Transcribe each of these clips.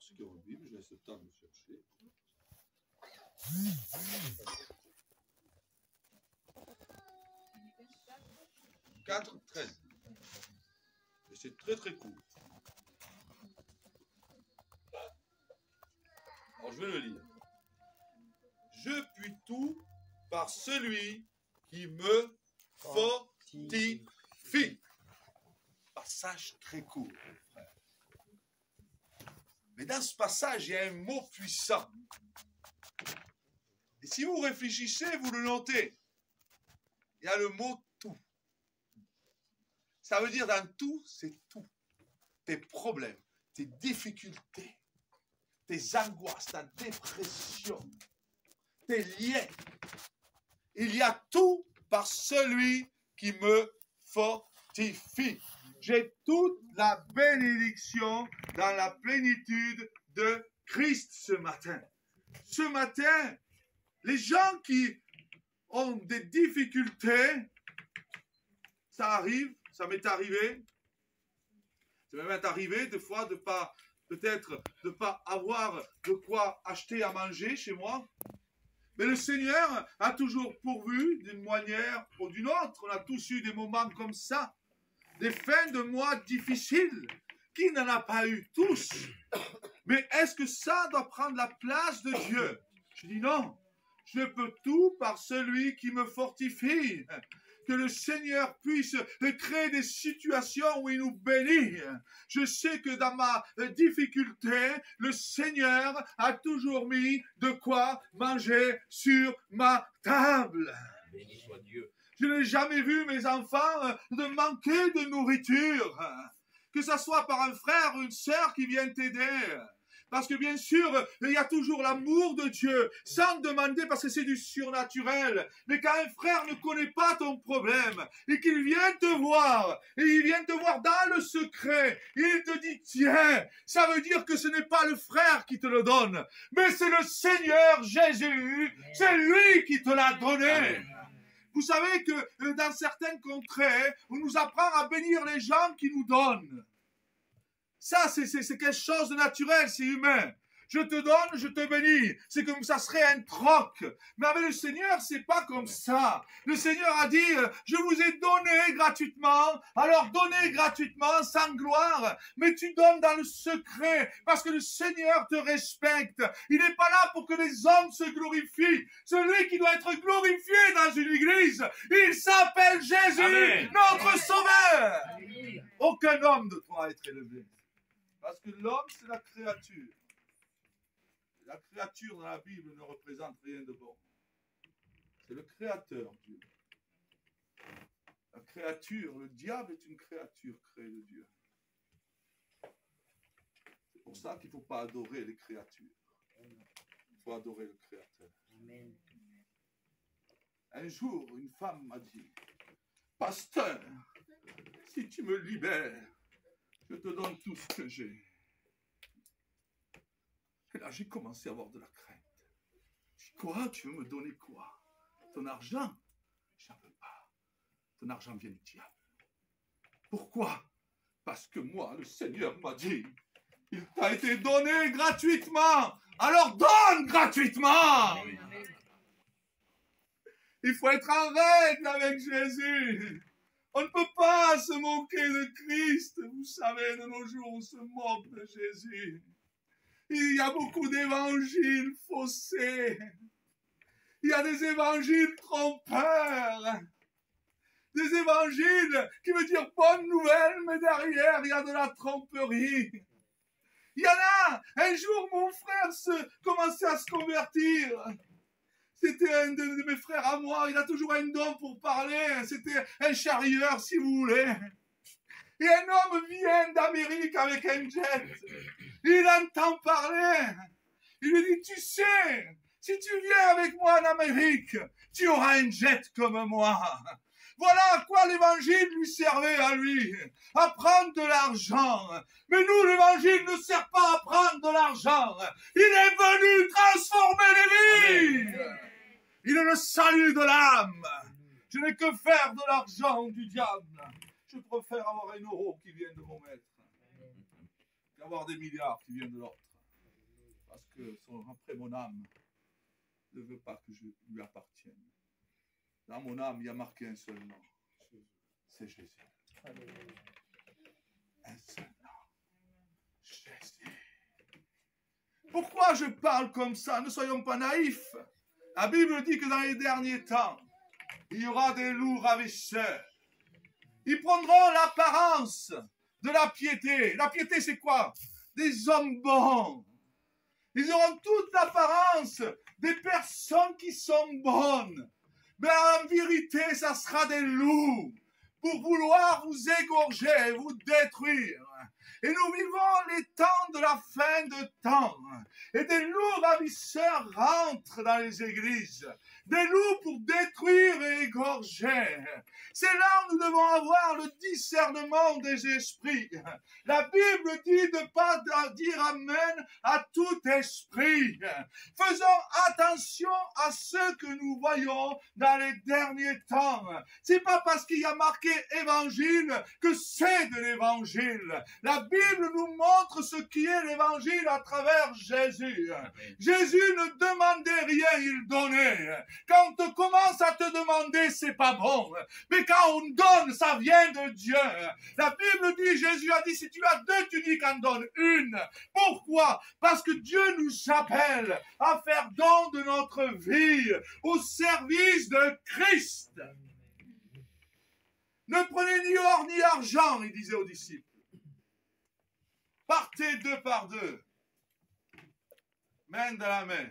ceux qui ont une Bible, je laisse le temps de chercher. 4:13. Et c'est très très court. Alors je vais le lire. Je puis tout par celui qui me fortifie. Passage très court, frère. Mais dans ce passage, il y a un mot puissant. Et si vous réfléchissez, vous le notez. Il y a le mot tout. Ça veut dire dans tout, c'est tout. Tes problèmes, tes difficultés, tes angoisses, ta dépression, tes liens. Il y a tout par celui qui me fortifie. J'ai toute la bénédiction dans la plénitude de Christ ce matin. Ce matin, les gens qui ont des difficultés, ça arrive, ça m'est arrivé. Ça m'est arrivé des fois de pas, peut-être, de pas avoir de quoi acheter à manger chez moi. Mais le Seigneur a toujours pourvu d'une manière ou d'une autre. On a tous eu des moments comme ça. Des fins de mois difficiles. Qui n'en a pas eu tous? Mais est-ce que ça doit prendre la place de Dieu? Je dis non. Je peux tout par celui qui me fortifie. Que le Seigneur puisse créer des situations où il nous bénit. Je sais que dans ma difficulté, le Seigneur a toujours mis de quoi manger sur ma table. Béni soit Dieu. Je n'ai jamais vu mes enfants de manquer de nourriture. Que ce soit par un frère ou une sœur qui vient t'aider. Parce que bien sûr, il y a toujours l'amour de Dieu, sans demander parce que c'est du surnaturel. Mais quand un frère ne connaît pas ton problème, et qu'il vient te voir, et il vient te voir dans le secret, il te dit, tiens, ça veut dire que ce n'est pas le frère qui te le donne, mais c'est le Seigneur Jésus, c'est lui qui te l'a donné. Amen. Vous savez que dans certaines contrées, on nous apprend à bénir les gens qui nous donnent. Ça, c'est quelque chose de naturel, c'est humain. Je te donne, je te bénis. C'est comme ça serait un troc. Mais avec le Seigneur, c'est pas comme ça. Le Seigneur a dit, je vous ai donné gratuitement. Alors donnez gratuitement, sans gloire. Mais tu donnes dans le secret. Parce que le Seigneur te respecte. Il n'est pas là pour que les hommes se glorifient. Celui qui doit être glorifié dans une église, il s'appelle Jésus, Amen. notre Sauveur. Aucun homme ne pourra être élevé. Parce que l'homme, c'est la créature. La créature dans la Bible ne représente rien de bon. C'est le Créateur, Dieu. La créature, le diable est une créature créée de Dieu. C'est pour ça qu'il ne faut pas adorer les créatures. Il faut adorer le Créateur. Amen. Un jour, une femme m'a dit, « Pasteur, si tu me libères, je te donne tout ce que j'ai. » Et là, j'ai commencé à avoir de la crainte. Je dis, quoi? Tu veux me donner quoi? Ton argent? Je n'en veux pas. Ton argent vient du diable. Pourquoi? Parce que moi, le Seigneur m'a dit, il t'a été donné gratuitement. Alors donne gratuitement. Il faut être en règle avec Jésus. On ne peut pas se moquer de Christ. Vous savez, de nos jours, on se moque de Jésus. Il y a beaucoup d'évangiles faussés. Il y a des évangiles trompeurs. Des évangiles qui veulent dire bonne nouvelle, mais derrière, il y a de la tromperie. Il y en a. Un jour, mon frère commençait à se convertir. C'était un de mes frères à moi. Il a toujours un don pour parler. C'était un charrieur, si vous voulez. Et un homme vient d'Amérique avec un jet. Il entend parler. Il lui dit, tu sais, si tu viens avec moi en Amérique, tu auras un jet comme moi. Voilà à quoi l'évangile lui servait à lui. À prendre de l'argent. Mais nous, l'évangile ne sert pas à prendre de l'argent. Il est venu transformer les vies. Il est le salut de l'âme. Je n'ai que faire de l'argent du diable. Je préfère avoir un euro qui vient de mon maître qu'avoir des milliards qui viennent de l'autre. parce que après mon âme ne veut pas que je lui appartienne. Dans mon âme, il y a marqué un seul nom. C'est Jésus. Un seul nom. Jésus. Pourquoi je parle comme ça? Ne soyons pas naïfs. La Bible dit que dans les derniers temps, il y aura des loups ravisseurs. Ils prendront l'apparence de la piété. La piété, c'est quoi? Des hommes bons. Ils auront toute l'apparence des personnes qui sont bonnes. Mais en vérité, ça sera des loups pour vouloir vous égorger, vous détruire. Et nous vivons les temps de la fin de temps. Et des loups ravisseurs rentrent dans les églises. Des loups pour détruire et égorger. C'est là où nous devons avoir le discernement des esprits. La Bible dit de ne pas dire amen à tout esprit. Faisons attention à ce que nous voyons dans les derniers temps. C'est pas parce qu'il y a marqué évangile que c'est de l'évangile. La Bible nous montre ce qui est l'évangile à travers Jésus. Jésus ne demandait rien, il donnait. Quand on commence à te demander, c'est pas bon. Mais quand on donne, ça vient de Dieu. La Bible dit, Jésus a dit, si tu as 2 tuniques, en donne une. Pourquoi? Parce que Dieu nous appelle à faire don de notre vie au service de Christ. Ne prenez ni or ni argent, il disait aux disciples. Partez 2 par 2, main dans la main.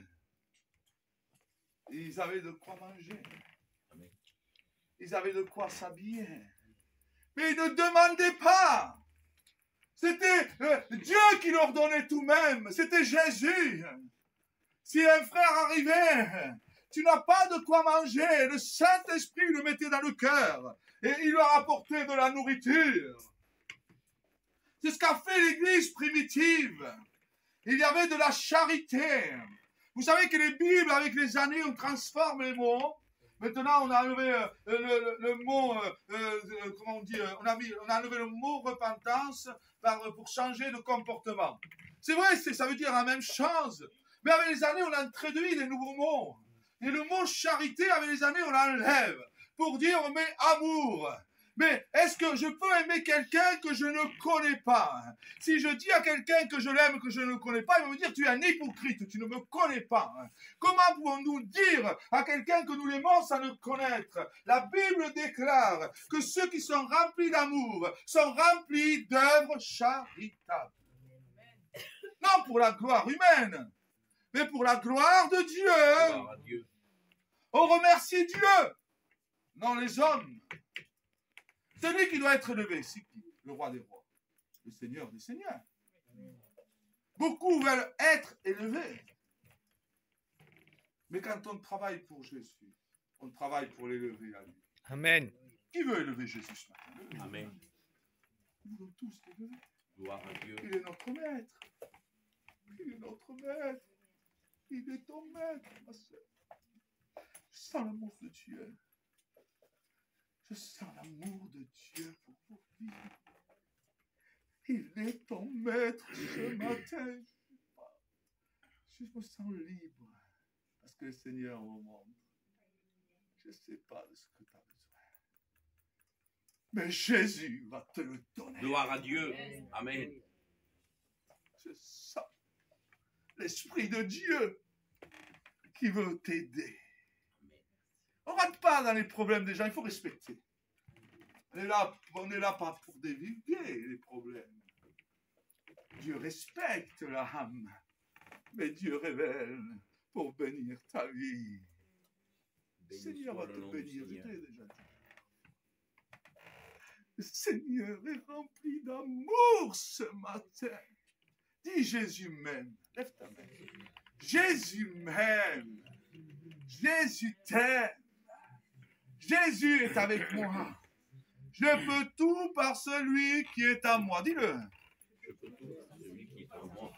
Ils avaient de quoi manger. Ils avaient de quoi s'habiller. Mais ils ne demandaient pas. C'était Dieu qui leur donnait tout même. C'était Jésus. Si un frère arrivait, tu n'as pas de quoi manger, le Saint-Esprit le mettait dans le cœur et il leur apportait de la nourriture. C'est ce qu'a fait l'Église primitive. Il y avait de la charité. Vous savez que les Bibles, avec les années, on transforme les mots. Maintenant, on a enlevé le mot, comment on dit, on a enlevé le mot repentance pour changer de comportement. C'est vrai, ça veut dire la même chose. Mais avec les années, on a introduit des nouveaux mots. Et le mot charité, avec les années, on l'enlève pour dire on met amour. Mais est-ce que je peux aimer quelqu'un que je ne connais pas? Si je dis à quelqu'un que je l'aime, que je ne connais pas, il va me dire tu es un hypocrite, tu ne me connais pas. Comment pouvons-nous dire à quelqu'un que nous l'aimons sans le connaître? La Bible déclare que ceux qui sont remplis d'amour sont remplis d'œuvres charitables. Non pour la gloire humaine, mais pour la gloire de Dieu. Gloire à Dieu. On remercie Dieu, non les hommes. Celui qui doit être élevé, c'est qui? Le roi des rois, le Seigneur des seigneurs. Beaucoup veulent être élevés. Mais quand on travaille pour Jésus, on travaille pour l'élever à lui. Amen. Qui veut élever Jésus ce matin? Amen. Nous voulons tous l'élever. Gloire à Dieu. Il est notre maître. Il est notre maître. Il est ton maître, ma soeur. Je sens l'amour de Dieu. Je sens l'amour de Dieu pour vos vies. Il est ton maître ce matin. Je me sens libre parce que le Seigneur me montre. Je ne sais pas de ce que tu as besoin. Mais Jésus va te le donner. Gloire à Dieu. Amen. Je sens l'Esprit de Dieu qui veut t'aider. On ne rentre pas dans les problèmes des gens, il faut respecter. On est là pas pour divulguer les problèmes. Dieu respecte l'âme, mais Dieu révèle pour bénir ta vie. Le Seigneur va te bénir, je t'ai déjà dit. Le Seigneur est rempli d'amour ce matin. Dis Jésus m'aime. Lève ta main. Jésus m'aime. Jésus t'aime. Jésus est avec moi. Je peux tout par celui qui est à moi. Dis-le. Je peux tout par celui qui est en moi.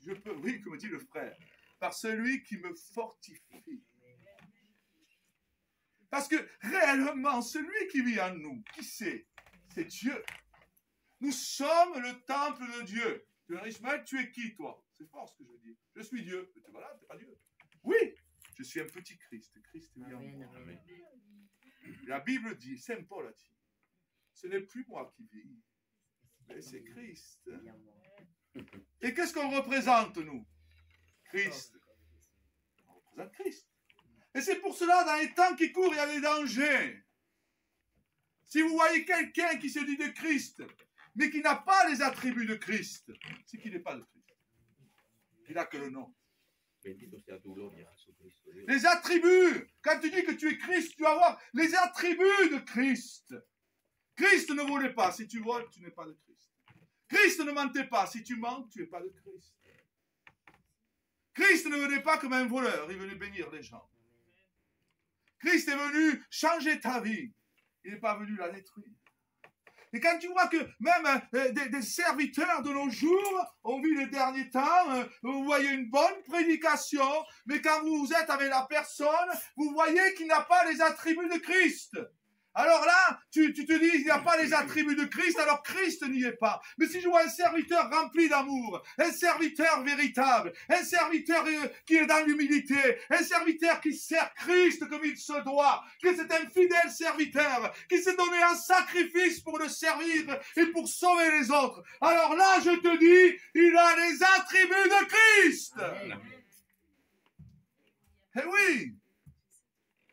Je peux, oui, comme dit le frère, par celui qui me fortifie. Parce que réellement, celui qui vit en nous, qui c'est? C'est Dieu. Nous sommes le temple de Dieu. Tu es Ismaël, tu es qui, toi? C'est fort ce que je veux dire. Je suis Dieu. Mais voilà, tu n'es pas Dieu. Oui, je suis un petit Christ. Christ est en moi. Amen. La Bible dit, Saint Paul a dit, ce n'est plus moi qui vis, mais c'est Christ. Et qu'est-ce qu'on représente, nous? Christ. On représente Christ. Et c'est pour cela, dans les temps qui courent, il y a des dangers. Si vous voyez quelqu'un qui se dit de Christ, mais qui n'a pas les attributs de Christ, c'est qu'il n'est pas de Christ. Il n'a que le nom. Bendito sea tu gloria, Jesucristo. Dios. Les attributs, quand tu dis que tu es Christ, tu vas avoir les attributs de Christ. Christ ne volait pas. Si tu voles, tu n'es pas de Christ. Christ ne mentait pas. Si tu mens, tu n'es pas de Christ. Christ ne venait pas comme un voleur. Il venait bénir les gens. Christ est venu changer ta vie. Il n'est pas venu la détruire. Et quand tu vois que même des serviteurs de nos jours, on vit les derniers temps, vous voyez une bonne prédication, mais quand vous êtes avec la personne, vous voyez qu'il n'a pas les attributs de Christ. Alors là, tu te dis, il n'y a pas les attributs de Christ, alors Christ n'y est pas. Mais si je vois un serviteur rempli d'amour, un serviteur véritable, un serviteur qui est dans l'humilité, un serviteur qui sert Christ comme il se doit, que c'est un fidèle serviteur, qui s'est donné un sacrifice pour le servir et pour sauver les autres, alors là, je te dis, il a les attributs de Christ. Eh oui,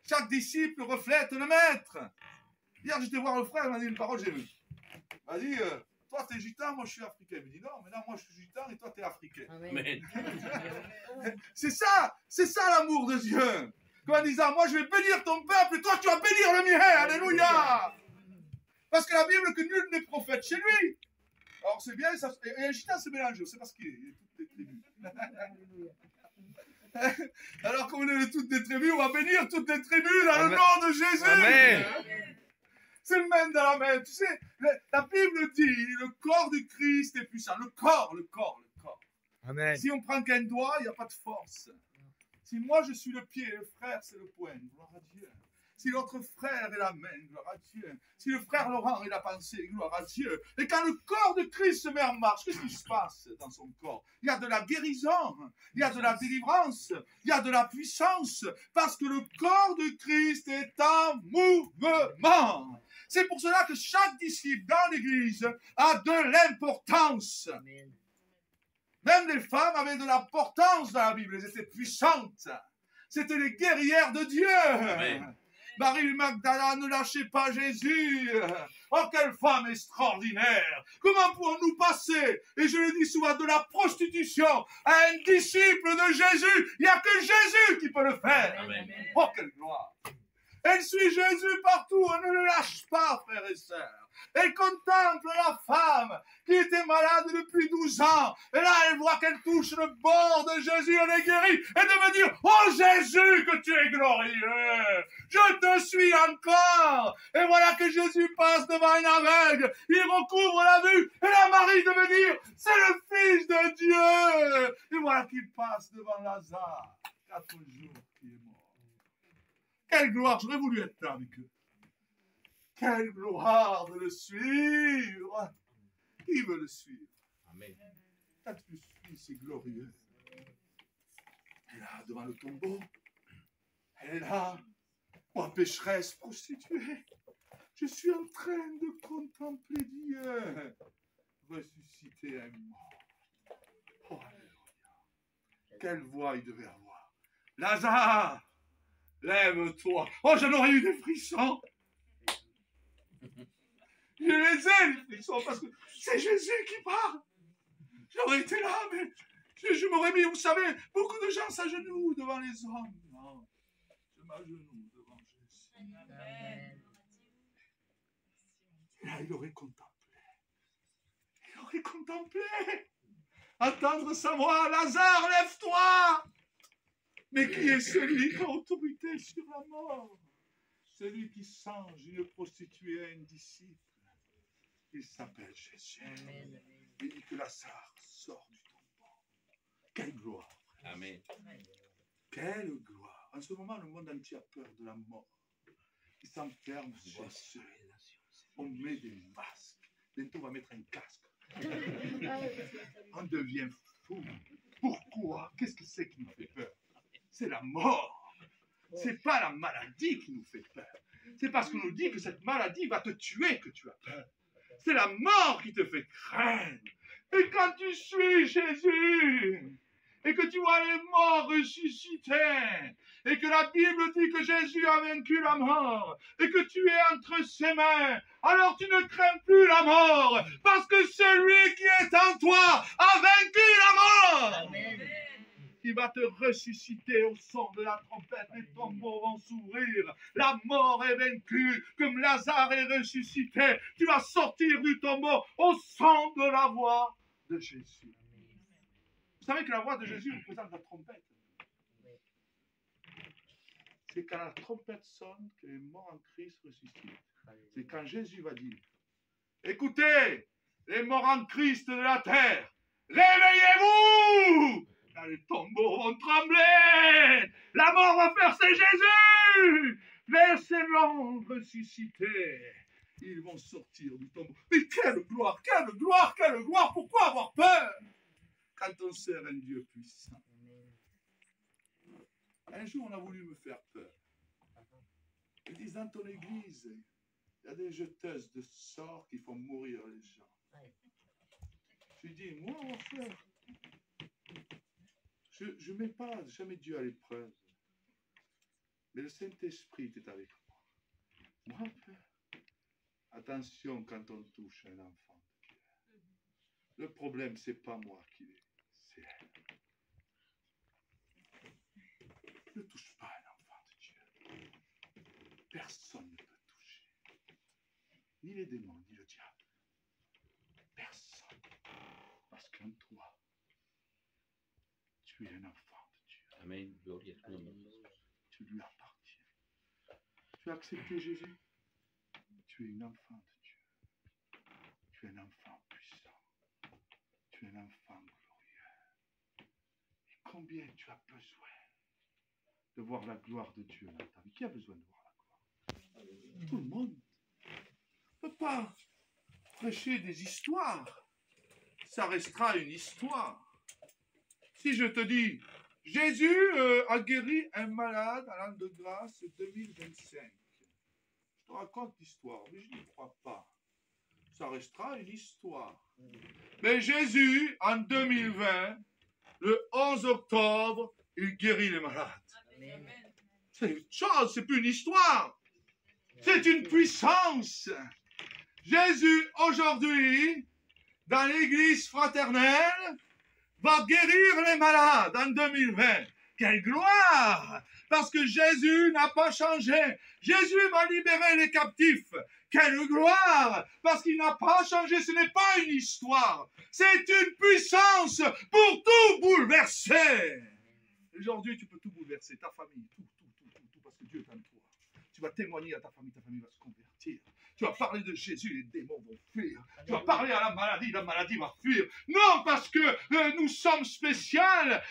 chaque disciple reflète le maître. Hier, j'étais voir le frère, il m'a dit une parole, j'ai vu. Il m'a dit, toi, t'es gitan, moi, je suis africain. Il me dit, non, mais non, moi, je suis gitan et toi, t'es africain. Amen. C'est ça l'amour de Dieu. Comme en disant, moi, je vais bénir ton peuple et toi, tu vas bénir le mien. Alléluia. Parce que la Bible, que nul n'est prophète chez lui. Alors, c'est bien, ça, et un gitan, c'est mélangé, c'est parce qu'il est toutes les tribus. Alors qu'on est de toutes les tribus, on va bénir toutes les tribus dans le nom de Jésus. Amen. C'est le même dans la main. Tu sais, la Bible dit, le corps du Christ est puissant. Le corps. Amen. Si on prend qu'un doigt, il n'y a pas de force. Si moi je suis le pied et le frère c'est le poing, gloire à Dieu. Si l'autre frère est la main, gloire à Dieu. Si le frère Laurent est la pensée, gloire à Dieu. Et quand le corps de Christ se met en marche, qu'est-ce qui se passe dans son corps? Il y a de la guérison, il y a de la délivrance, il y a de la puissance, parce que le corps de Christ est en mouvement. C'est pour cela que chaque disciple dans l'Église a de l'importance. Même les femmes avaient de l'importance dans la Bible, elles étaient puissantes. C'était les guerrières de Dieu. Amen. Marie Magdala ne lâchez pas Jésus. Oh, quelle femme extraordinaire. Comment pouvons-nous passer, et je le dis souvent, de la prostitution à un disciple de Jésus? Il n'y a que Jésus qui peut le faire. Amen. Oh, quelle gloire. Elle suit Jésus partout, elle ne le lâche pas, frères et sœurs. Elle contemple la femme qui était malade depuis 12 ans. Et là, elle voit qu'elle touche le bord de Jésus, elle est guérie. Elle devait dire, oh Jésus, que tu es glorieux. Je te suis encore. Et voilà que Jésus passe devant un aveugle. Il recouvre la vue. Et la Marie devait dire, c'est le Fils de Dieu. Et voilà qu'il passe devant Lazare. 4 jours qu'il est mort. Quelle gloire, j'aurais voulu être là avec eux. Quelle gloire de le suivre. Qui veut le suivre? Amen. Quand tu le suis, c'est glorieux. Elle est là, devant le tombeau. Elle est là. Moi, pécheresse, prostituée. Je suis en train de contempler Dieu. Ressusciter un mort. Oh, alléluia. Quelle voix il devait avoir. Lazare, lève-toi. Oh, j'en aurais eu des frissons. Je les ai, les frissons, parce que c'est Jésus qui parle. J'aurais été là, mais je m'aurais mis, vous savez, beaucoup de gens s'agenouillent devant les hommes. Non, je m'agenouille devant Jésus. Amen. Et là, il aurait contemplé. Il aurait contemplé. Entendre sa voix, Lazare, lève-toi. Mais qui est celui qui a autorité sur la mort? Celui qui change une prostituée à un disciple. Il s'appelle Jésus. Amen. Il dit que Lazare sort du tombeau. Quelle gloire. Amen. Quelle gloire. En ce moment, le monde entier a peur de la mort. Il s'enferme chez Jésus. On met des masques. Bientôt, on va mettre un casque. On devient fou. Pourquoi? Qu'est-ce que c'est qui nous fait peur? C'est la mort. C'est pas la maladie qui nous fait peur. C'est parce qu'on nous dit que cette maladie va te tuer que tu as peur. C'est la mort qui te fait craindre. Et quand tu suis Jésus, et que tu vois les morts ressuscités, et que la Bible dit que Jésus a vaincu la mort, et que tu es entre ses mains, alors tu ne crains plus la mort, parce que celui qui est en toi a vaincu la mort. Amen. Qui va te ressusciter au son de la trompette, les tombeaux vont s'ouvrir, la mort est vaincue, comme Lazare est ressuscité, tu vas sortir du tombeau au son de la voix de Jésus. Vous savez que la voix de Jésus représente la trompette. C'est quand la trompette sonne que les morts en Christ ressuscitent. C'est quand Jésus va dire, écoutez, les morts en Christ de la terre, réveillez-vous! Là, les tombeaux vont trembler, la mort va faire c'est Jésus, vers ses morts ressuscités. Ils vont sortir du tombeau. Mais quelle gloire, quelle gloire, quelle gloire! Pourquoi avoir peur quand on sert un Dieu puissant? Un jour, on a voulu me faire peur. Ils disent dans ton église, il y a des jeteuses de sorts qui font mourir les gens. Je lui dis, moi, mon frère, je ne mets pas jamais Dieu à l'épreuve. Mais le Saint-Esprit est avec moi. Moi, attention quand on touche un enfant de Dieu. Le problème, ce n'est pas moi qui l'ai, c'est elle. Ne touche pas un enfant de Dieu. Personne ne peut toucher. Ni les démons, ni le diable. Personne. Parce qu'en toi, tu es un enfant de Dieu. Amen. Tu lui appartiens. Tu as accepté Jésus. Tu es un enfant de Dieu. Tu es un enfant puissant. Tu es un enfant glorieux. Et combien tu as besoin de voir la gloire de Dieu dans ta vie? Qui a besoin de voir la gloire? Tout le monde. On ne peut pas prêcher des histoires. Ça restera une histoire. Si je te dis, Jésus a guéri un malade à l'an de grâce 2025. Je te raconte l'histoire, mais je n'y crois pas. Ça restera une histoire. Mais Jésus, en 2020, le 11 octobre, il guérit les malades. C'est une chose, c'est plus une histoire. C'est une puissance. Jésus, aujourd'hui, dans l'église fraternelle, va guérir les malades en 2020. Quelle gloire! Parce que Jésus n'a pas changé. Jésus va libérer les captifs. Quelle gloire! Parce qu'il n'a pas changé. Ce n'est pas une histoire. C'est une puissance pour tout bouleverser. Aujourd'hui, tu peux tout bouleverser. Ta famille, tout, parce que Dieu est en toi. Tu vas témoigner à ta famille va se convertir. Tu vas parler de Jésus, les démons vont fuir. Tu vas parler à la maladie va fuir. Non, parce que nous sommes spéciaux.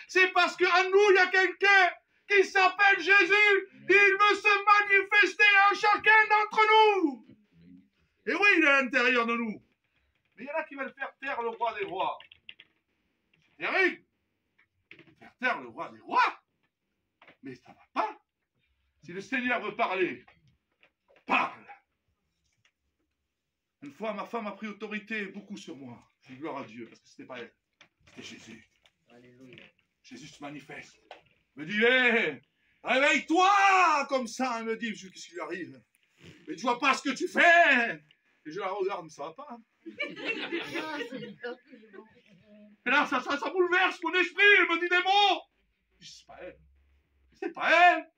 C'est parce qu'en nous, il y a quelqu'un qui s'appelle Jésus. Il veut se manifester à chacun d'entre nous. Et oui, il est à l'intérieur de nous. Mais il y en a qui veulent faire taire le roi des rois. C'est terrible. Faire taire le roi des rois. Mais ça ne va pas. Si le Seigneur veut parler, parle. Une fois, ma femme a pris autorité beaucoup sur moi. Je dis gloire à Dieu, parce que ce n'était pas elle. C'était Jésus. Alléluia. Jésus se manifeste. Il me dit, hé, réveille-toi comme ça. Elle me dit, qu'est-ce qui lui arrive? Mais tu vois pas ce que tu fais. Et je la regarde, mais ça va pas. Et là, ça bouleverse mon esprit. Elle me dit des mots. Je dis, c'est pas elle. C'est pas elle.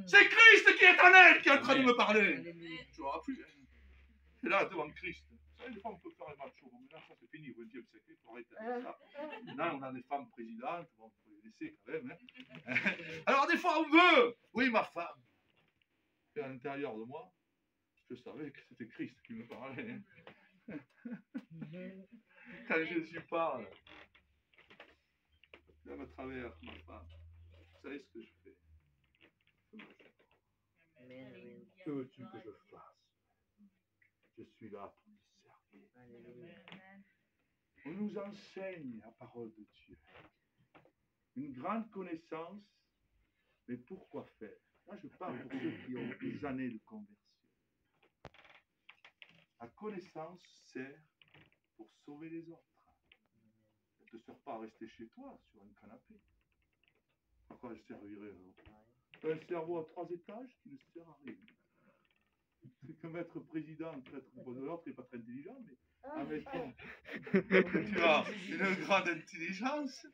C'est Christ qui est en elle qui est en train de me parler. Je ne vois plus. Et là, devant Christ. Vous savez, des fois, on peut faire les machos. Mais là, ça, c'est fini. Au 20e siècle, il faut arrêter avec ça. Là, on a des femmes présidentes. Bon, il faut les laisser quand même. Hein. Alors, des fois, on veut. Oui, ma femme. Et à l'intérieur de moi, je savais que c'était Christ qui me parlait. Hein. Quand Jésus parle, même à travers ma femme, vous savez ce que je fais? Que veux-tu que je fasse? Je suis là pour te servir. On nous enseigne la parole de Dieu. une grande connaissance, mais pourquoi faire? Là, je parle pour ceux qui ont des années de conversion. La connaissance sert pour sauver les autres. Elle ne te sert pas à rester chez toi sur un canapé. À quoi elle servirait alors? Tu as un cerveau à 3 étages qui ne sert à rien. C'est comme être président, peut-être de l'autre, tu n'es pas très intelligent, mais admettons que tu as une grande intelligence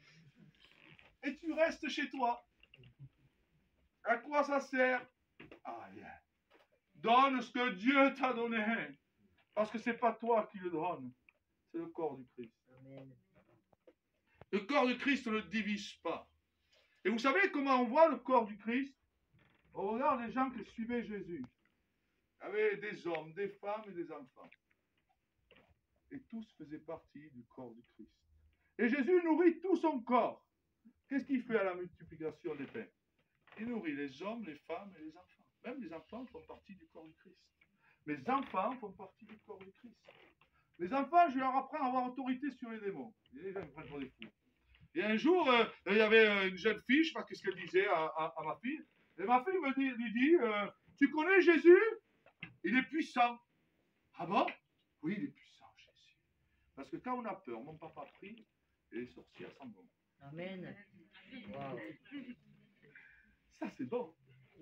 et tu restes chez toi. À quoi ça sert? Ah, rien. Donne ce que Dieu t'a donné. Parce que ce n'est pas toi qui le donne, c'est le corps du Christ. Amen. Le corps du Christ ne le divise pas. Et vous savez comment on voit le corps du Christ? On regarde les gens qui suivaient Jésus. Il y avait des hommes, des femmes et des enfants. Et tous faisaient partie du corps du Christ. Et Jésus nourrit tout son corps. Qu'est-ce qu'il fait à la multiplication des pains? Il nourrit les hommes, les femmes et les enfants. Même les enfants font partie du corps du Christ. Les enfants font partie du corps du Christ. Les enfants, je leur apprends à avoir autorité sur les démons. Les gens me prennent pour des fous. Et un jour, il y avait une jeune fille, je ne sais pas ce qu'elle disait à ma fille. Et ma fille lui dit, tu connais Jésus? Il est puissant. Ah bon? Oui, il est puissant, Jésus. Parce que quand on a peur, mon papa prie et les sorcières s'en vont. Amen. Wow. Ça, c'est bon.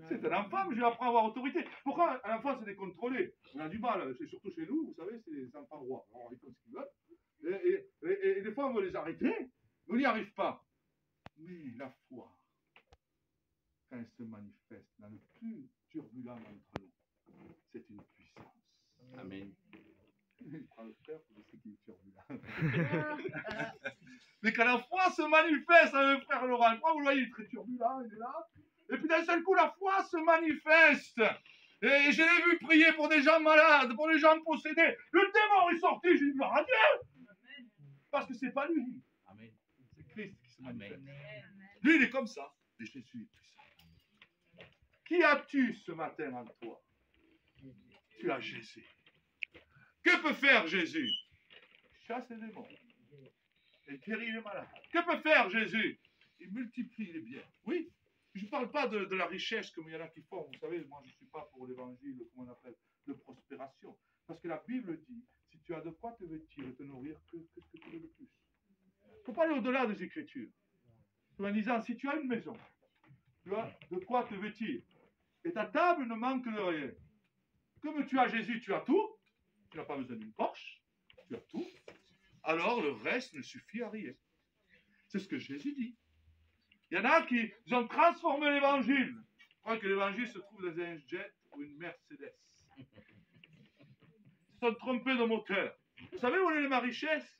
C'est un enfant, mais je lui apprends à avoir autorité. Pourquoi un enfant, c'est décontrôlé? On a du mal, c'est surtout chez nous, vous savez, c'est les enfants rois. Alors, ils font ce qu'ils veulent. Et des fois, on veut les arrêter, mais on n'y arrive pas. Mais la foi, quand elle se manifeste dans le plus turbulent d'entre nous, c'est une puissance. Amen. Il prend le frère pour dire qu'il est turbulent. Mais quand la foi se manifeste avec le frère Laurent, vous le voyez, il est très turbulent, il est là. Et puis d'un seul coup, la foi se manifeste. Et je l'ai vu prier pour des gens malades, pour des gens possédés. Le démon est sorti, j'ai dit gloire à Dieu. Parce que c'est pas lui. Amen. C'est Christ qui se manifeste. Amen. Lui, il est comme ça. Et Jésus est puissant. Qui as-tu ce matin en toi? Tu as Jésus. Que peut faire Jésus? Chasse les démons. Il guérit les malades. Que peut faire Jésus? Il multiplie les biens. Oui. Je ne parle pas de la richesse comme il y en a qui font. Vous savez, moi je ne suis pas pour l'évangile, comment on appelle, de prospération. Parce que la Bible dit, si tu as de quoi te vêtir et te nourrir, qu'est-ce que tu veux de plus? Il ne faut pas aller au-delà des Écritures. En disant, si tu as une maison, tu as de quoi te vêtir, et ta table ne manque de rien. Comme tu as Jésus, tu as tout. Tu n'as pas besoin d'une Porsche, tu as tout. Alors le reste ne suffit à rien. C'est ce que Jésus dit. Il y en a qui ont transformé l'évangile. Je crois que l'évangile se trouve dans un jet ou une Mercedes. Ils se sont trompés de moteur. Vous savez où est ma richesse?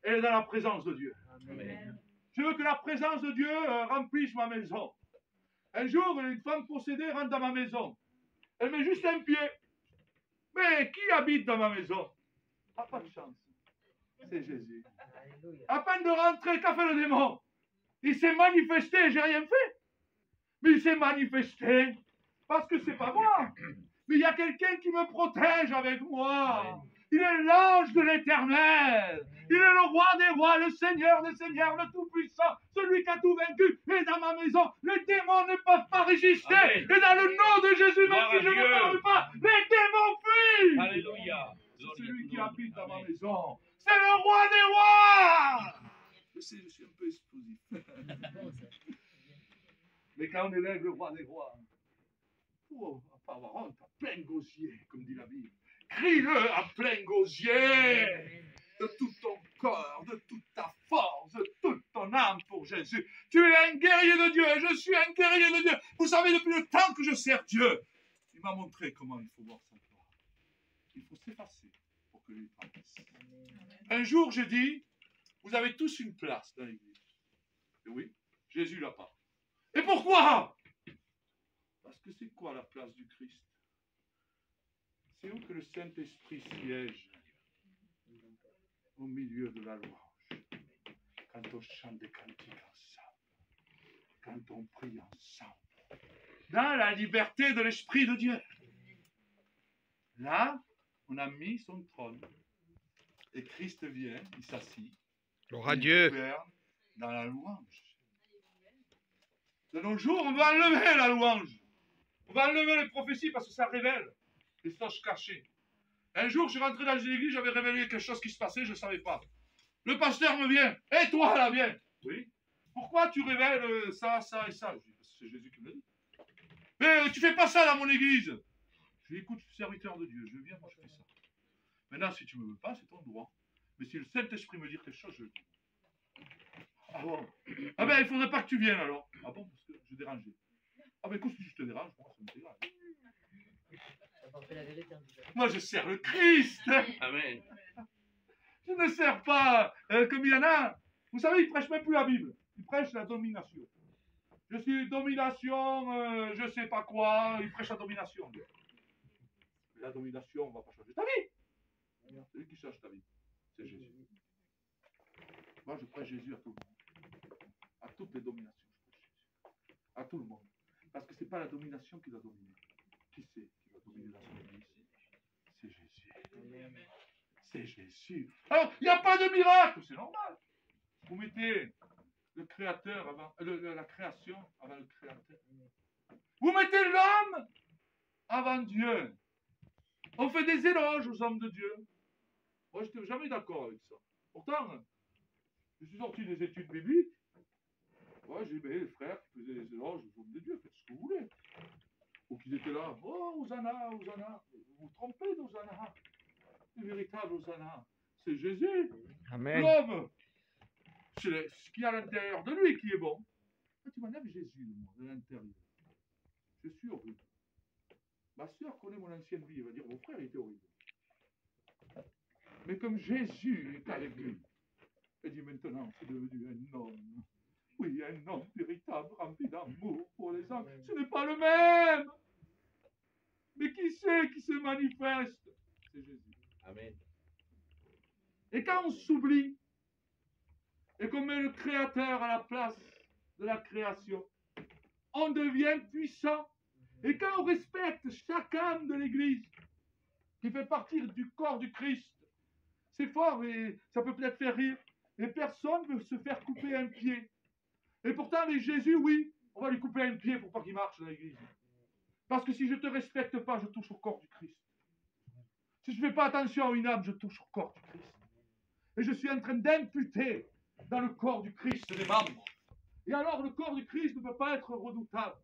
Elle est dans la présence de Dieu. Amen. Je veux que la présence de Dieu remplisse ma maison. Un jour, une femme possédée rentre dans ma maison. Elle met juste un pied. Mais qui habite dans ma maison? Pas de chance. C'est Jésus. Alléluia. À peine de rentrer, qu'a fait le démon? Il s'est manifesté, j'ai rien fait. Mais il s'est manifesté parce que c'est pas moi. Mais il y a quelqu'un qui me protège avec moi. Il est l'ange de l'Éternel. Il est le roi des rois, le Seigneur des seigneurs, le Tout-Puissant, celui qui a tout vaincu. Et dans ma maison, les démons ne peuvent pas résister. Amen. Et dans le nom de Jésus, même Gloire si à je ne Dieu. parle pas, les démons fuient. Alléluia. C'est celui qui habite dans ma maison. C'est le roi des rois. Je sais, je suis un peu explosif. Mais quand on élève le roi des rois, faut pas avoir honte, à plein gosier, comme dit la Bible. Crie-le à plein gosier, de tout ton corps, de toute ta force, de toute ton âme pour Jésus. Tu es un guerrier de Dieu et je suis un guerrier de Dieu. Vous savez, depuis le temps que je sers Dieu, il m'a montré comment il faut voir sa gloire. Il faut s'effacer pour que lui prenne. Un jour, j'ai dit, vous avez tous une place dans l'église. Et oui, Jésus l'a pas. Et pourquoi? Parce que c'est quoi la place du Christ? C'est où que le Saint-Esprit siège? Au milieu de la louange. Quand on chante des cantiques ensemble. Quand on prie ensemble. Dans la liberté de l'Esprit de Dieu. Là, on a mis son trône. Et Christ vient, il s'assit. Gloire à Dieu. Gouverne dans la louange. De nos jours, on va enlever la louange. On va enlever les prophéties parce que ça révèle les choses cachées. Un jour, je suis rentré dans une église, j'avais révélé quelque chose qui se passait, je ne savais pas. Le pasteur me vient. Et toi, là, viens. Oui. Pourquoi tu révèles ça, ça et ça? Je dis, parce que c'est Jésus qui me l'a dit. Mais tu fais pas ça dans mon église. Je dis, écoute, serviteur de Dieu, je viens, moi je fais ça. Maintenant, si tu ne me veux pas, c'est ton droit. Mais si le Saint-Esprit me dit quelque chose, je le dis. Ah bon? Ah ben, il faudrait pas que tu viennes alors. Ah bon, parce que je dérangeais. Ah ben, écoute, si je te dérange, moi, ça me fait grave. Apporter la vérité en tout cas. Moi, je sers le Christ. Amen. Je ne sers pas comme il y en a. Vous savez, ils ne prêchent même plus la Bible. Ils prêchent la domination. Je suis domination, je sais pas quoi. Ils prêchent la domination. La domination, on ne va pas changer ta vie. C'est lui qui change ta vie. C'est Jésus. Moi, je prêche Jésus à tout le monde. À toutes les dominations, je prêche Jésus. À tout le monde. Parce que ce n'est pas la domination qui doit dominer. Qui c'est qui va dominer dans son église? C'est Jésus. C'est Jésus. Alors, il n'y a pas de miracle, c'est normal. Vous mettez le créateur avant, la création avant le créateur. Vous mettez l'homme avant Dieu. On fait des éloges aux hommes de Dieu. Moi, je n'étais jamais d'accord avec ça. Pourtant, je suis sorti des études bibliques. Moi, j'aimais les frères qui faisaient des éloges aux hommes de Dieu. Faites ce que vous voulez. Ou qu'ils étaient là. Oh, Hosanna, Hosanna. Vous vous trompez d'Hosanna. Le véritable Hosanna, c'est Jésus. Amen. L'homme, c'est ce qu'il y a à l'intérieur de lui qui est bon. Quand tu m'enlèves Jésus de l'intérieur, je suis horrible. Ma soeur connaît mon ancienne vie, elle va dire mon frère était horrible. Mais comme Jésus est avec lui, elle dit maintenant c'est devenu un homme. Oui, un homme véritable, rempli d'amour pour les hommes. Ce n'est pas le même. Mais qui c'est qui se manifeste? C'est Jésus. Amen. Et quand on s'oublie, et qu'on met le Créateur à la place de la création, on devient puissant. Et quand on respecte chaque âme de l'Église, qui fait partie du corps du Christ, c'est fort et ça peut peut-être faire rire, et personne ne veut se faire couper un pied. Et pourtant, avec Jésus, oui, on va lui couper un pied pour pas qu'il marche dans l'Église. Parce que si je ne te respecte pas, je touche au corps du Christ. Si je ne fais pas attention à une âme, je touche au corps du Christ. Et je suis en train d'imputer dans le corps du Christ des membres. Et alors, le corps du Christ ne peut pas être redoutable.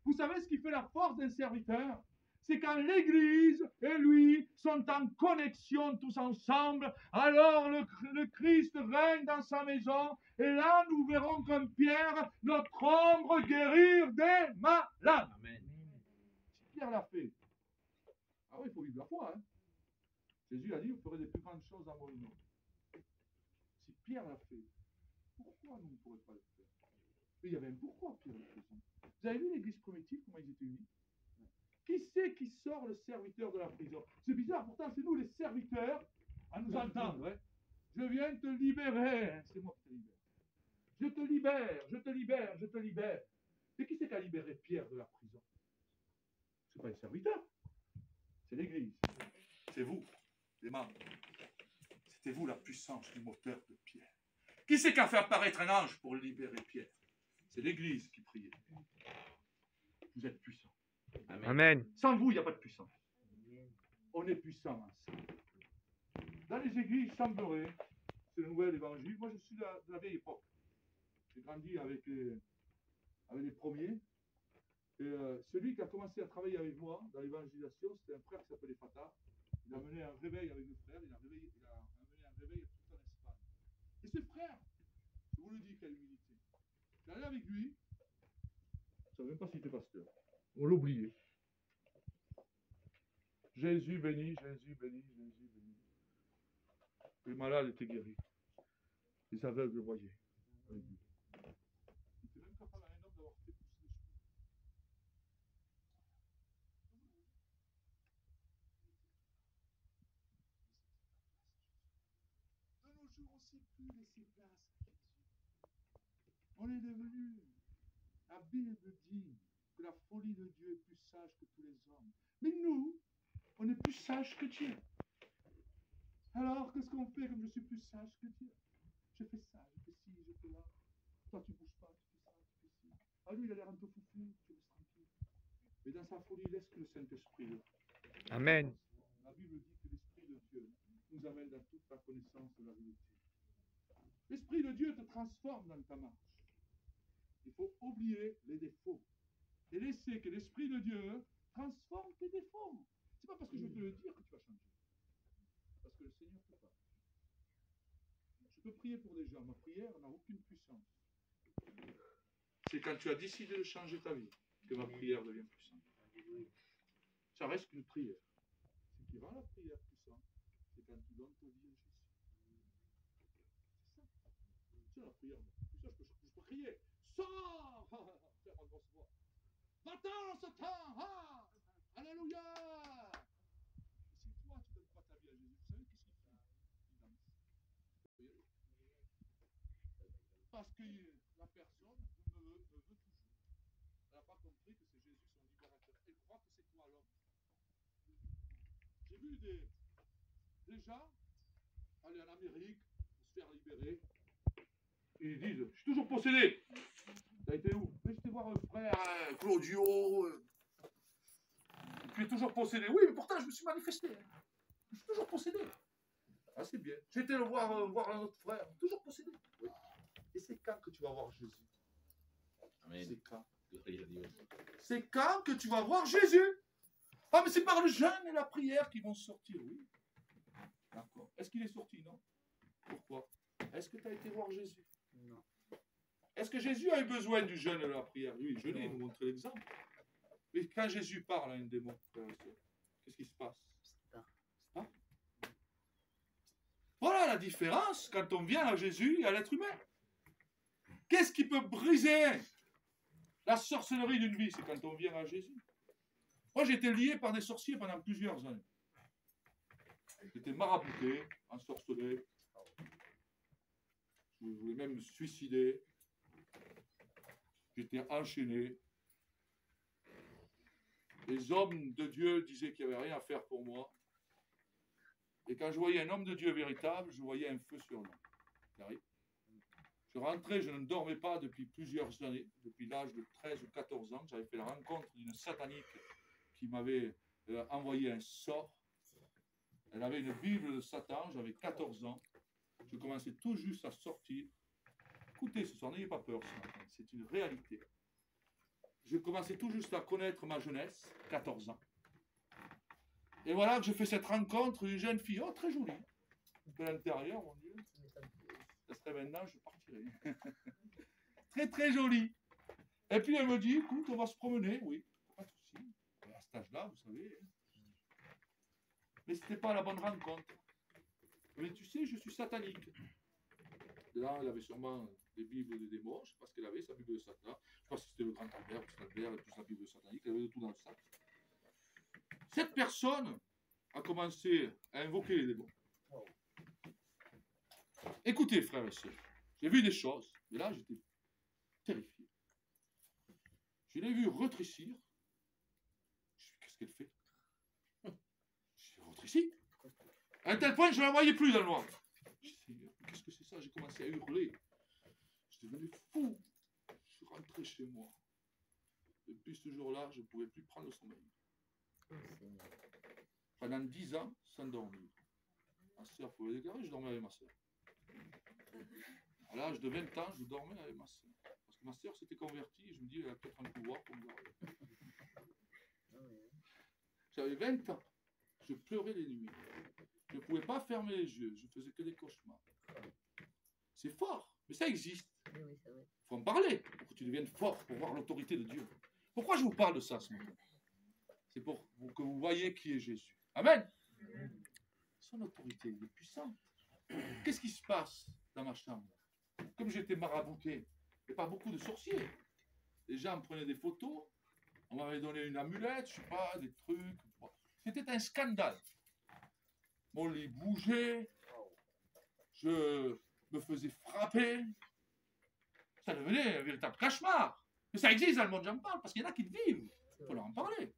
Vous savez ce qui fait la force d'un serviteur? C'est quand l'Église et lui sont en connexion tous ensemble, alors le Christ règne dans sa maison, et là nous verrons comme Pierre, notre ombre guérir des malades. Amen. Si Pierre l'a fait, ah oui, il faut vivre la foi. Hein. Jésus a dit, vous ferez des plus grandes choses en mon nom. Si Pierre l'a fait, pourquoi nous ne pourrions pas le faire? Mais il y avait un pourquoi Pierre le faisait. Vous avez vu l'église primitive, comment ils étaient unis? Qui c'est qui sort le serviteur de la prison? C'est bizarre, pourtant c'est nous les serviteurs à nous entendre. Hein. Je viens te libérer. Hein. C'est moi qui te libère. Je te libère, je te libère, je te libère. Et qui c'est qui a libéré Pierre de la prison? C'est pas les serviteurs, c'est l'église. C'est vous, les membres. C'était vous la puissance du moteur de Pierre. Qui c'est qui a fait apparaître un ange pour libérer Pierre? C'est l'église qui priait. Vous êtes puissants. Amen. Amen. Sans vous, il n'y a pas de puissance. On est puissants ensemble. Dans les églises chambrées, c'est le nouvel évangile. Moi, je suis de la vieille époque. J'ai grandi avec les premiers. Et celui qui a commencé à travailler avec moi dans l'évangélisation, c'était un frère qui s'appelait Fatah. Il a mené un réveil avec le frère. Il a mené un réveil tout en Espagne. Et ce frère, je vous le dis, quelle humilité. J'allais avec lui. Je ne savais même pas s'il était pasteur. On l'oubliait. Jésus béni, Jésus béni, Jésus béni. Les malades étaient guéris. Les aveugles voyaient. Il était même capable à un homme d'avoir fait pousser des cheveux. De nos jours, on ne sait plus laisser place à Jésus. On est devenu. La Bible dit que la folie de Dieu est plus sage que tous les hommes. Mais nous, on est plus sage que Dieu. Alors, qu'est-ce qu'on fait comme je suis plus sage que Dieu? Je fais ça, je fais ci, je fais là. Toi, tu ne bouges pas, tu fais ça, tu fais ci. Ah, lui, il a l'air un peu foufou, tu laisses tranquille. Mais dans sa folie, laisse que le Saint-Esprit le fasse. Amen. La Bible dit que l'Esprit de Dieu nous amène dans toute la connaissance de la vérité. L'Esprit de Dieu te transforme dans ta marche. Il faut oublier les défauts et laisser que l'Esprit de Dieu transforme tes défauts. C'est pas parce que je vais te le dire que tu vas changer. Parce que le Seigneur te parle. Je peux prier pour des gens. Ma prière n'a aucune puissance. C'est quand tu as décidé de changer ta vie que ma prière devient puissante. Ça reste qu'une prière. Ce qui rend la prière puissante, c'est quand tu donnes ta vie à Jésus. C'est ça. C'est la prière. Ça, je peux crier. Sors! Faire ma grosse voix. Va-t'en, Satan! Ah! Alléluia! Si toi, tu ne donnes pas ta vie à Jésus, vous savez qu'est-ce qu'il fait? Il danse. Parce que la personne me veut toujours. Elle n'a pas compris que c'est Jésus son libérateur. Elle croit que c'est toi l'homme. J'ai vu des gens aller en Amérique pour se faire libérer. Et ils disent, je suis toujours possédé. T'as été où? Mais j'étais voir un frère, Claudio. Tu es toujours possédé. Oui, mais pourtant je me suis manifesté. Je suis toujours possédé. Ah, c'est bien. J'ai été le voir un autre frère. Toujours possédé. Oui. Et c'est quand que tu vas voir Jésus? Amen. C'est quand? Gloria a Dios. C'est quand que tu vas voir Jésus? Ah, mais c'est par le jeûne et la prière qu'ils vont sortir, oui. D'accord. Est-ce qu'il est sorti? Non. Pourquoi? Est-ce que tu as été voir Jésus? Non. Est-ce que Jésus a eu besoin du jeûne et de la prière? Lui, il jeûnait, il nous montrait l'exemple. Mais quand Jésus parle à un démon, qu'est-ce qui se passe? Ah. Voilà la différence quand on vient à Jésus et à l'être humain. Qu'est-ce qui peut briser la sorcellerie d'une vie? C'est quand on vient à Jésus. Moi, j'ai été lié par des sorciers pendant plusieurs années. J'étais marabouté, ensorcelé. Je voulais même me suicider. J'étais enchaîné. Les hommes de Dieu disaient qu'il n'y avait rien à faire pour moi. Et quand je voyais un homme de Dieu véritable, je voyais un feu sur lui. Je rentrais, je ne dormais pas depuis plusieurs années, depuis l'âge de 13 ou 14 ans. J'avais fait la rencontre d'une satanique qui m'avait envoyé un sort. Elle avait une Bible de Satan, j'avais 14 ans. Je commençais tout juste à sortir. Écoutez ce soir, n'ayez pas peur ce matin, c'est une réalité. Je commençais tout juste à connaître ma jeunesse, 14 ans. Et voilà que je fais cette rencontre d'une jeune fille, oh très jolie, de l'intérieur, mon Dieu. Ça serait maintenant, je partirais. Très très jolie. Et puis elle me dit, écoute, on va se promener, oui, pas de souci. À cet âge-là, vous savez. Mais ce n'était pas la bonne rencontre. Mais tu sais, je suis satanique. Là, elle avait sûrement des Bibles de démons, je ne sais pas ce qu'elle avait, sa Bible de Satan. Je ne sais pas si c'était le grand Albert, le Albert et tout sa Bible satanique, elle avait de tout dans le sac. Cette personne a commencé à invoquer les démons. Écoutez, frères et sœurs, j'ai vu des choses, mais là, j'étais terrifié. Je l'ai vu rétrécir. Je me suis dit, qu'est-ce qu'elle fait? Je l'ai rétréci. À un tel point que je ne la voyais plus dans le noir. Je me suis dit, qu'est-ce que c'est ça? J'ai commencé à hurler. Je suis devenu fou. Je suis rentré chez moi. Depuis ce jour-là, je ne pouvais plus prendre le sommeil. Pendant 10 ans, sans dormir. Ma soeur pouvait déclarer, je dormais avec ma soeur. À l'âge de 20 ans, je dormais avec ma soeur. Parce que ma soeur s'était convertie et je me dis, elle a peut-être un pouvoir pour me garder. J'avais 20 ans. Je pleurais les nuits. Je ne pouvais pas fermer les yeux. Je faisais que des cauchemars. C'est fort, mais ça existe. Oui, c'est vrai. Il faut en parler pour que tu deviennes fort, pour voir l'autorité de Dieu. Pourquoi je vous parle de ça ce matin? C'est pour que vous voyez qui est Jésus. Amen. Son autorité est puissante. Qu'est-ce qui se passe dans ma chambre? Comme j'étais marabouté, il n'y a pas beaucoup de sorciers. Les gens me prenaient des photos, on m'avait donné une amulette, je ne sais pas, des trucs. C'était un scandale. Mon lit bougeait, je me faisais frapper. Ça devenait un véritable cauchemar. Mais ça existe dans le monde, j'en parle, parce qu'il y en a qui le vivent. Il faut leur en parler.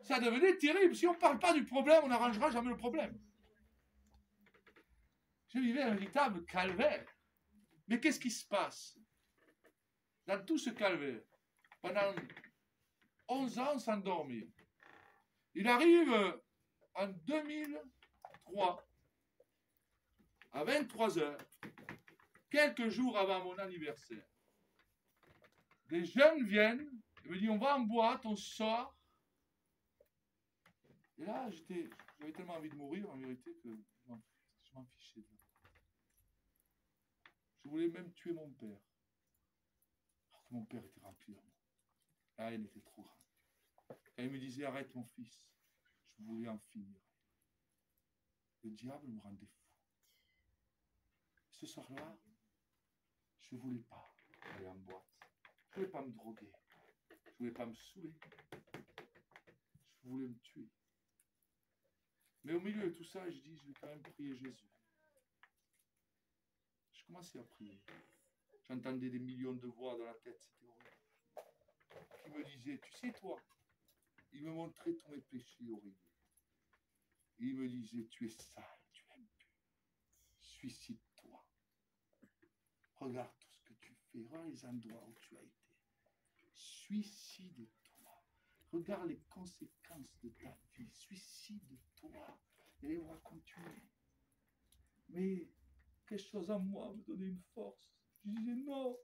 Ça devenait terrible. Si on ne parle pas du problème, on n'arrangera jamais le problème. Je vivais un véritable calvaire. Mais qu'est-ce qui se passe? dans tout ce calvaire, pendant 11 ans sans dormir. Il arrive en 2003, à 23 heures, quelques jours avant mon anniversaire. Des jeunes viennent et me disent, on va en boîte, on sort. Et là, j'avais tellement envie de mourir, en vérité, que je m'en fichais. Je voulais même tuer mon père. Alors que mon père était rempli d'amour. La haine était trop grande. Quand il me disait, arrête mon fils, je voulais en finir. Le diable me rendait fou. Ce soir-là, je ne voulais pas aller en boîte. Je ne voulais pas me droguer. Je ne voulais pas me saouler. Je voulais me tuer. Mais au milieu de tout ça, je dis, je vais quand même prier Jésus. Je commençais à prier. J'entendais des millions de voix dans la tête, c'était horrible. Qui me disaient, tu sais toi, il me montrait tous mes péchés horribles. Il me disait, tu es sale, tu es impur. Suicide-toi. Regarde tout ce que tu fais. Regarde les endroits où tu as été. Suicide-toi. Regarde les conséquences de ta vie. Suicide-toi. Et les voir continuer. Mais quelque chose en moi me donnait une force. Je disais non.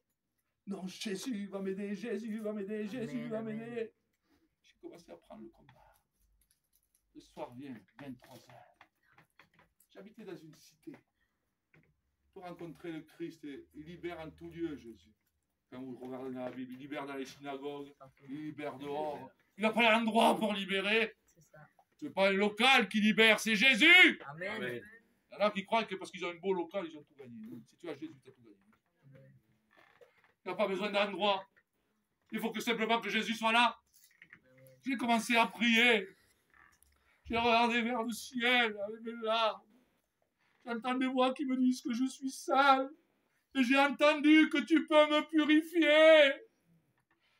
Non, Jésus va m'aider. Jésus va m'aider. Jésus va m'aider. J'ai commencé à prendre le combat. Le soir vient, 23h. J'habitais dans une cité. Pour rencontrer le Christ, il libère en tout lieu, Jésus. Quand vous regardez dans la Bible, il libère dans les synagogues, il libère dehors. Il n'a pas l'endroit pour libérer. Ce n'est pas un local qui libère, c'est Jésus. Amen. Il y en a qui croient que parce qu'ils ont un beau local, ils ont tout gagné. Si tu as Jésus, tu as tout gagné. Il n'y a pas besoin d'endroit. Il faut que simplement que Jésus soit là. J'ai commencé à prier. J'ai regardé vers le ciel avec mes larmes. J'entends des voix qui me disent que je suis sale. Et j'ai entendu que tu peux me purifier.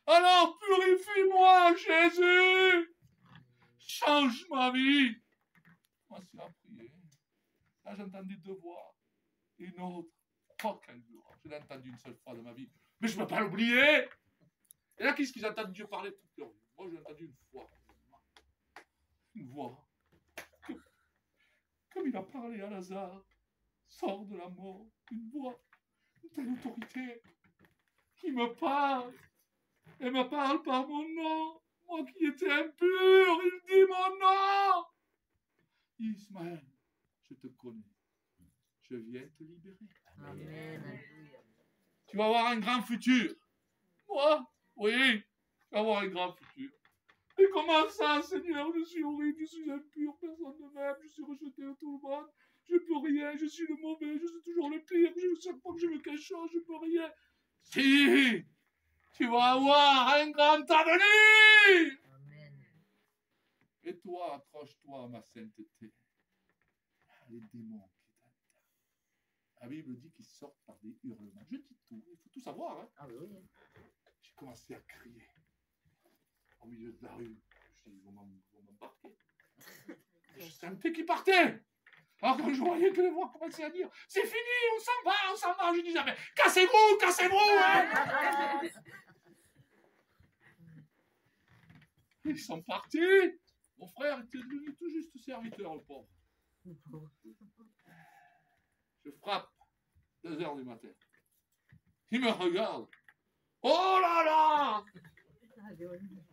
Alors purifie-moi, Jésus. Change ma vie. Je commençais à prier. Là, j'entendais deux voix. Une autre. Oh, quelle gloire. Je l'ai entendu une seule fois dans ma vie. Mais je ne peux pas l'oublier. Et là, qu'est-ce qu'ils entendent Dieu parler toute leur vie? Moi, je l'ai entendu une fois. Une voix. Comme il a parlé à Lazare, sort de la mort, une voix, une telle autorité, qui me parle. Elle me parle par mon nom. Moi qui étais impur, il dit mon nom. Ismaël, je te connais. Je viens te libérer. Amen. Tu vas avoir un grand futur. Moi, oui, je vais avoir un grand futur. Et comment ça, Seigneur, je suis horrible, je suis impur, personne ne m'aime, je suis rejeté de tout le monde, je peux rien, je suis le mauvais, je suis toujours le pire, chaque fois que je me cache, je peux rien. Si, tu vas avoir un grand avenir. Amen. Et toi, accroche-toi à ma sainteté. Les démons qui t'attaquent. La Bible dit qu'ils sortent par des hurlements. Je dis tout, il faut tout savoir. Hein. Ah oui. J'ai commencé à crier. Au milieu de la rue, je dis, ils vont m'embarquer. Je sentais qu'ils partaient. Alors quand je voyais que les voix commençaient à dire, c'est fini, on s'en va, je disais, mais cassez-vous, hein. Ils sont partis. Mon frère était devenu tout juste serviteur, le pauvre. Je frappe, 2h du matin. Il me regarde. Oh là là!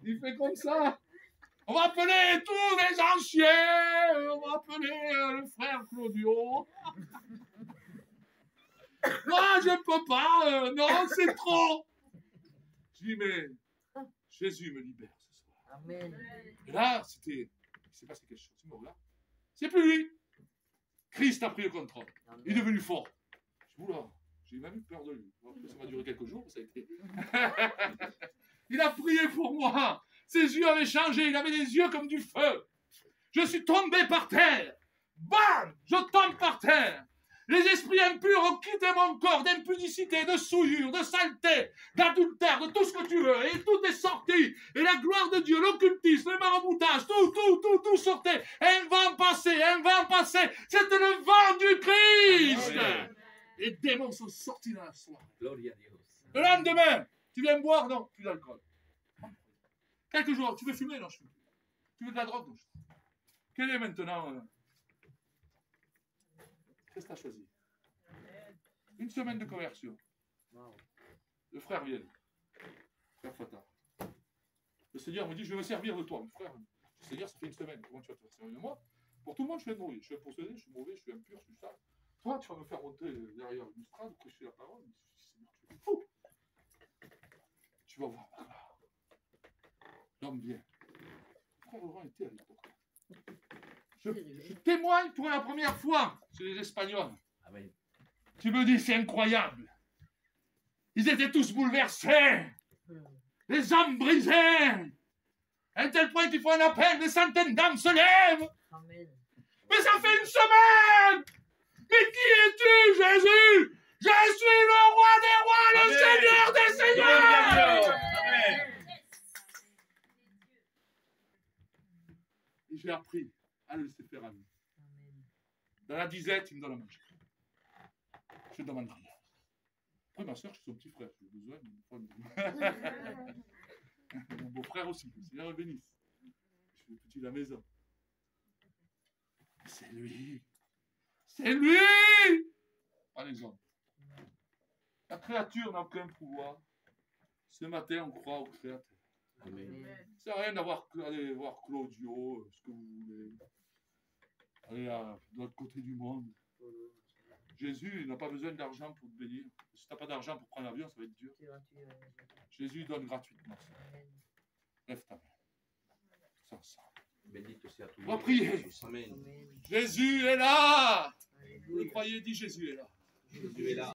Il fait comme ça. On va appeler tous les anciens. On va appeler le frère Claudio. Non, je ne peux pas. Non, c'est trop. Je dis, mais Jésus me libère ce soir. Amen. Et là, il s'est passé quelque chose. Il me regarde. C'est plus lui. Christ a pris le contrôle. Il est devenu fort. Je dis, oula, j'ai même eu peur de lui. Après, ça m'a duré quelques jours, ça a été. Il a prié pour moi. Ses yeux avaient changé. Il avait des yeux comme du feu. Je suis tombé par terre. Bam! Je tombe par terre. Les esprits impurs ont quitté mon corps d'impudicité, de souillure, de saleté, d'adultère, de tout ce que tu veux. Et tout est sorti. Et la gloire de Dieu, l'occultisme, le maraboutage, tout sortait. Un vent passait. C'était le vent du Christ. Amen. Les démons sont sortis dans la soirée. Gloria a Dios. Le lendemain, Tu viens me boire? Non, plus d'alcool. Quelques jours, tu veux fumer? Non, je fume plus. Tu veux de la drogue? Non, je fume. Quel est maintenant qu'est-ce que tu as choisi? Une semaine de conversion. Le frère vient. Frère Fatah. Le Seigneur me dit, je vais me servir de toi. Mon frère, le Seigneur, ça fait une semaine. Comment tu vas te servir de moi? Pour tout le monde, je suis mauvais. Je suis impossédé, je suis mauvais, je suis impur, je suis sale. Toi, tu vas me faire monter derrière une estrade, prêcher la parole. Seigneur, tu es fou. Tu vas voir. L'homme vient. Frère Laurent était à l'époque. Je témoigne pour la première fois chez les Espagnols. Amen. Tu me dis, c'est incroyable. Ils étaient tous bouleversés. Les âmes brisées. À un tel point qu'il faut un appel, des centaines d'âmes se lèvent. Amen. Mais ça fait une semaine. Mais qui es-tu, Jésus? Je suis le roi des rois, le Amen. Seigneur des seigneurs. Amen. Et j'ai appris à le laisser faire à lui. Amen. Dans la disette, il me donne à manger. Je ne demande rien. Après, ma soeur, je suis son petit frère. J'ai besoin d'une femme. Mon beau-frère aussi. Le Seigneur le bénisse. Je suis le petit de la maison. C'est lui. C'est lui. Par exemple, la créature n'a aucun pouvoir. Ce matin, on croit au Créateur. Amen. Ça n'a rien d'avoir aller voir Claudio, ce que vous voulez. Allez de l'autre côté du monde. Jésus n'a pas besoin d'argent pour te bénir. Si tu n'as pas d'argent pour prendre l'avion, ça va être dur. C'est gratuit. Jésus donne gratuitement. Amen. Lève ta main. Sans ça. Bénite soit tout. On va prier. Amen. Amen. Jésus est là. Vous le Alléluia. croyez? Dis Jésus est là. Jésus est là.